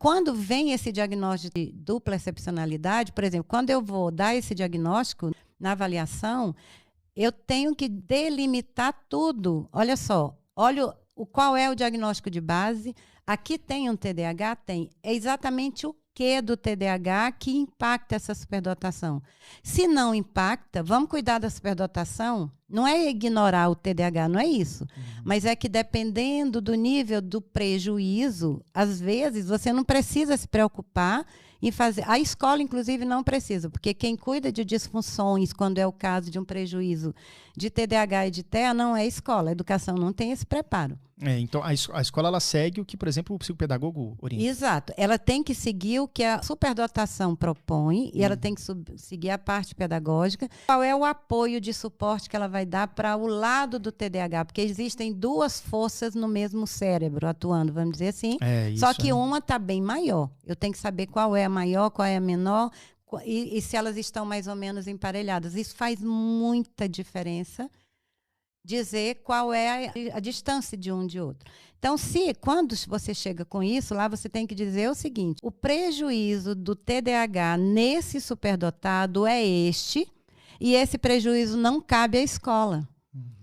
quando vem esse diagnóstico de dupla excepcionalidade, por exemplo, quando eu vou dar esse diagnóstico na avaliação, eu tenho que delimitar tudo. Olha só, olha qual é o diagnóstico de base. Aqui tem um TDAH? Tem. É exatamente o que do TDAH que impacta essa superdotação. Se não impacta, vamos cuidar da superdotação? Não é ignorar o TDAH, não é isso. Mas é que dependendo do nível do prejuízo, às vezes você não precisa se preocupar em fazer. A escola, inclusive, não precisa, porque quem cuida de disfunções, quando é o caso de um prejuízo de TDAH e de TEA, não é a escola. A educação não tem esse preparo. Então, a escola ela segue o que, por exemplo, o psicopedagogo orienta. Exato. Ela tem que seguir o que a superdotação propõe e ela tem que seguir a parte pedagógica. Qual é o apoio de suporte que ela vai dar para o lado do TDAH? Porque existem duas forças no mesmo cérebro atuando, vamos dizer assim. Só que uma está bem maior. Eu tenho que saber qual é a maior, qual é a menor e se elas estão mais ou menos emparelhadas. Isso faz muita diferença. Dizer qual é a distância de um de outro. Então, quando você chega com isso, lá você tem que dizer o seguinte: o prejuízo do TDAH nesse superdotado é este, e esse prejuízo não cabe à escola.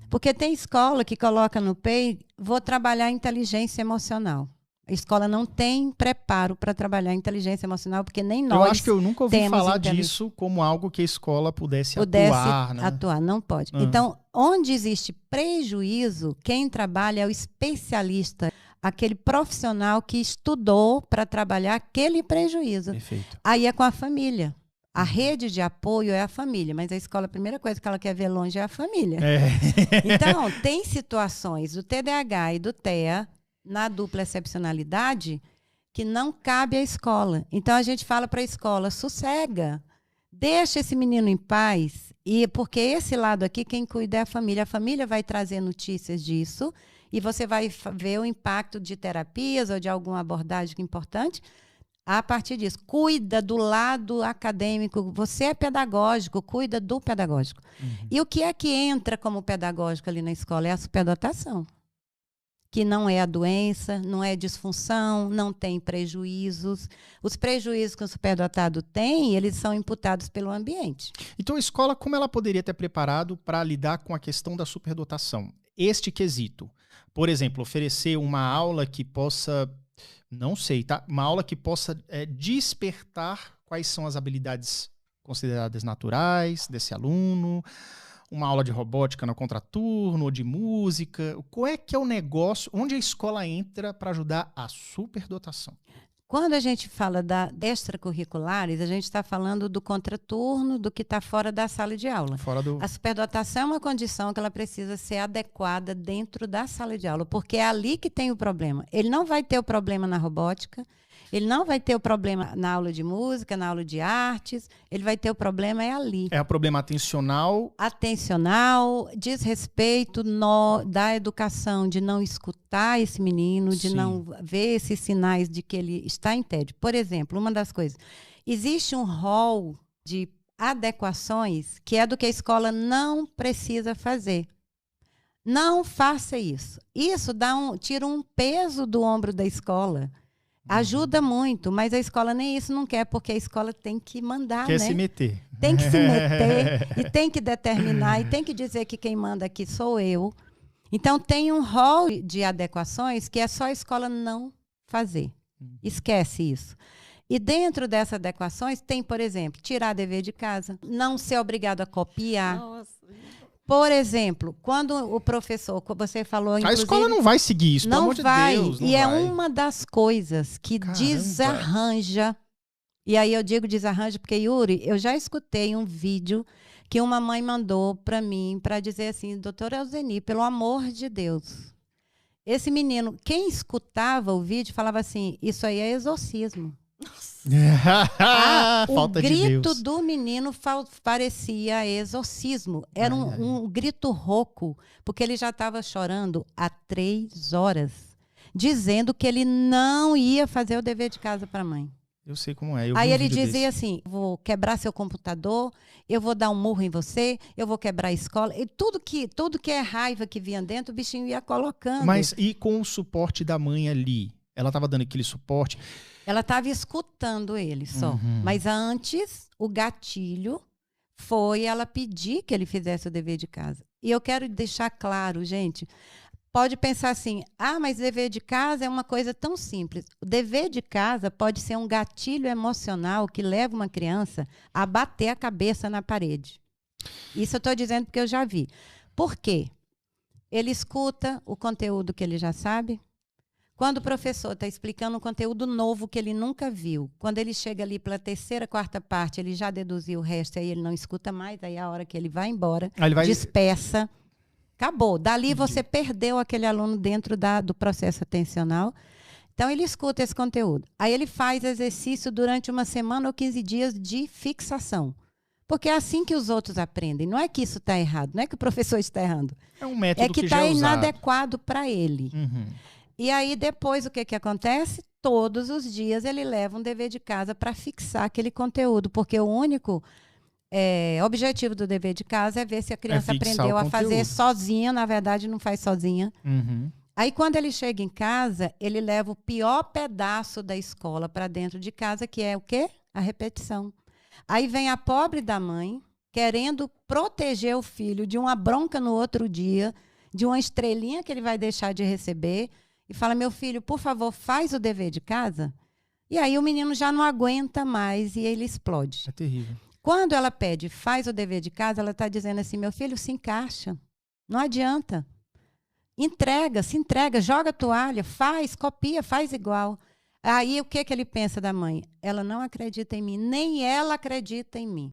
Porque tem escola que coloca no PEI, vou trabalhar inteligência emocional. A escola não tem preparo para trabalhar inteligência emocional, porque nem nós. Eu acho que eu nunca ouvi falar disso como algo que a escola pudesse atuar. Né? Atuar, não pode. Então, onde existe prejuízo, quem trabalha é o especialista, aquele profissional que estudou para trabalhar aquele prejuízo. Perfeito. Aí é com a família. A rede de apoio é a família, mas a escola, a primeira coisa que ela quer ver longe é a família. Então, tem situações do TDAH e do TEA na dupla excepcionalidade que não cabe à escola. Então, a gente fala para a escola, sossega, deixa esse menino em paz, porque esse lado aqui, quem cuida é a família vai trazer notícias disso, e você vai ver o impacto de terapias ou de alguma abordagem importante a partir disso. Cuida do lado acadêmico, você é pedagógico, cuida do pedagógico. E o que é que entra como pedagógico ali na escola? É a superdotação. Que não é a doença, não é disfunção, não tem prejuízos. Os prejuízos que o superdotado tem, eles são imputados pelo ambiente. Então a escola, como ela poderia ter preparado para lidar com a questão da superdotação? Este quesito. Por exemplo, oferecer uma aula que possa, não sei, tá? Uma aula que possa despertar quais são as habilidades consideradas naturais desse aluno, uma aula de robótica no contraturno, ou de música. Qual é que é o negócio, onde a escola entra para ajudar a superdotação? Quando a gente fala da extracurriculares, a gente está falando do contraturno, do que está fora da sala de aula. A superdotação é uma condição que ela precisa ser adequada dentro da sala de aula, porque é ali que tem o problema. Ele não vai ter o problema na robótica, ele não vai ter o problema na aula de música, na aula de artes, ele vai ter o problema ali. É o problema atencional? Atencional, desrespeito da educação, de não escutar esse menino, de não ver esses sinais de que ele está em tédio. Por exemplo, uma das coisas, existe um rol de adequações que é do que a escola não precisa fazer. Não faça isso. Isso tira um peso do ombro da escola. Ajuda muito, mas a escola nem isso não quer, porque a escola tem que mandar, Quer se meter. Tem que se meter e tem que determinar e tem que dizer que quem manda aqui sou eu. Então, tem um rol de adequações que é só a escola não fazer. Esquece isso. E dentro dessas adequações tem, por exemplo, tirar dever de casa, não ser obrigado a copiar. Nossa. Por exemplo, quando o professor, você falou... A escola não vai seguir isso, pelo amor de Deus. Não vai. É uma das coisas que desarranja. E aí eu digo desarranja porque, Yuri, eu já escutei um vídeo que uma mãe mandou para mim para dizer assim, doutora Elzeni, pelo amor de Deus, esse menino, quem escutava o vídeo falava assim, isso aí é exorcismo. O grito do menino parecia exorcismo. Era um grito rouco, porque ele já estava chorando há 3 horas, dizendo que ele não ia fazer o dever de casa para a mãe. Eu sei como é. Aí ele dizia assim, vou quebrar seu computador, eu vou dar um murro em você, eu vou quebrar a escola. E tudo que é raiva que vinha dentro, o bichinho ia colocando. Mas e com o suporte da mãe ali? Ela estava dando aquele suporte... Ela estava escutando ele só. Mas antes, o gatilho foi ela pedir que ele fizesse o dever de casa. E eu quero deixar claro, gente, pode pensar assim, mas dever de casa é uma coisa tão simples. O dever de casa pode ser um gatilho emocional que leva uma criança a bater a cabeça na parede. Isso eu estou dizendo porque eu já vi. Por quê? Ele escuta o conteúdo que ele já sabe. Quando o professor está explicando um conteúdo novo que ele nunca viu, quando ele chega ali pela terceira, quarta parte, ele já deduziu o resto, aí ele não escuta mais, aí é a hora que ele vai embora, dispersa, acabou. Dali você perdeu aquele aluno dentro do processo atencional. Então, ele escuta esse conteúdo. Aí ele faz exercício durante uma semana ou 15 dias de fixação. Porque é assim que os outros aprendem. Não é que isso está errado, não é que o professor está errando. É um método que está inadequado para ele. Uhum. E aí, depois, o que acontece? Todos os dias ele leva um dever de casa para fixar aquele conteúdo. Porque o único objetivo do dever de casa é ver se a criança aprendeu a fazer sozinha. Na verdade, não faz sozinha. Uhum. Aí, quando ele chega em casa, ele leva o pior pedaço da escola para dentro de casa, que é o quê? A repetição. Aí vem a pobre da mãe, querendo proteger o filho de uma bronca no outro dia, de uma estrelinha que ele vai deixar de receber, e fala, meu filho, por favor, faz o dever de casa. E aí o menino já não aguenta mais e ele explode. É terrível. Quando ela pede, faz o dever de casa, ela está dizendo assim, meu filho, se encaixa. Não adianta. Se entrega, joga a toalha, faz, copia, faz igual. Aí o que ele pensa da mãe? Ela não acredita em mim, nem ela acredita em mim.